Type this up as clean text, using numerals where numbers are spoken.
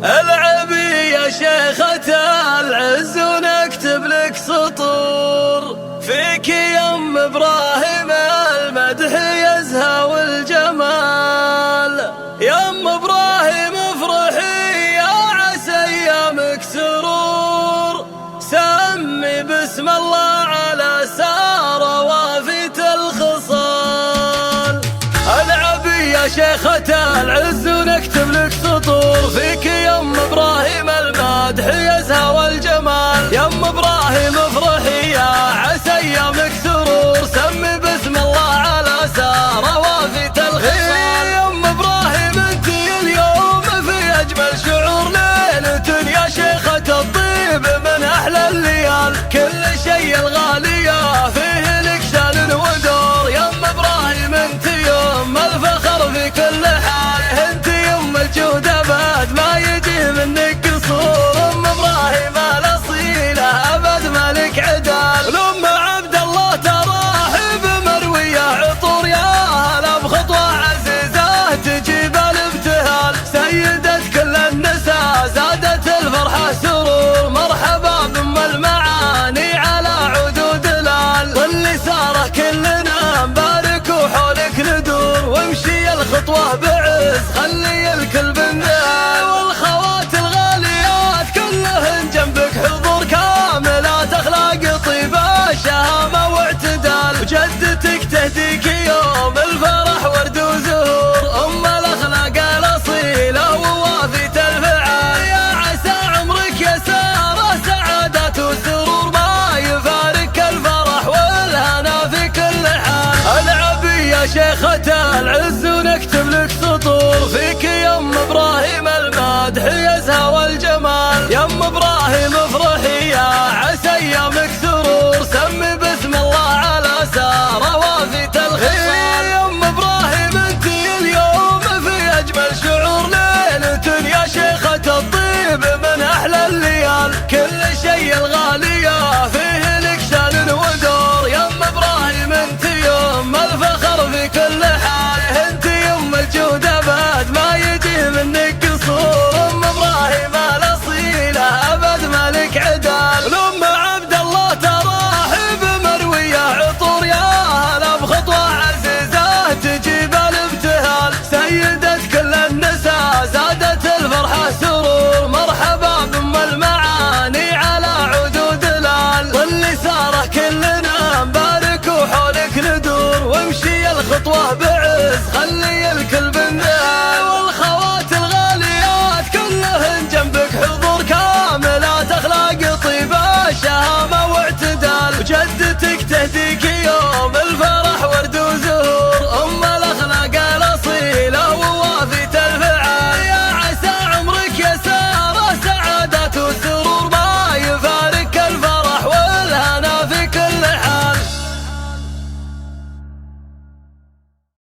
العبي يا شيخة العز ونكتب لك سطور فيك يا ام ابراهيم المدح يزهى والجمال. يا ام ابراهيم افرحي يا عسى ايامك سرور، سمي بسم الله على سارة وافيت الخصال. العبي يا شيخة العز ونكتب لك سطور فيك يا ام ابراهيم المدح يزهى والجمال. يا ام ابراهيم افرحي يا عسى ايامك سرور، سمي بسم الله على سارة وافيت الخصال. يا ام ابراهيم انت اليوم في اجمل شعور، ليلة يا شيخة الطيب من احلى الليال. كل شيء الغالية فيه لك شان ودور. يا ام ابراهيم انت يوم الفخر في كل حال، انت يوم الجود ابد ما يجي منك قصور. ام ابراهيم الاصيلة ابد مالك عدال، ام عبد الله تراحب مروية عطور. يا هلا بخطوة عزيزة تجيب الابتهال، سيدة كل النساء زادت الفرحة سرور. مرحبا بام المعاني على عدود الال، واللي ساره كلنا نبارك وحولك ندور. وامشي الخطوة بعز خلي الكل بالنهال، والخوات الغاليات كلهن جنبك حضور. كاملات اخلاق طيبة شهامة واعتدال، وجدتك تهديك يوم الفرح ورد وزهور. ام الاخلاق الاصيلة ووافيت الفعال، يا عسى عمرك يا سارة سعادات وسرور، ما يفارق الفرح والهنا في كل حال. العبي يا شيخة العز ونكتب لك سطور فيك يا ام ابراهيم المدح يزهى والجمال. يا ام ابراهيم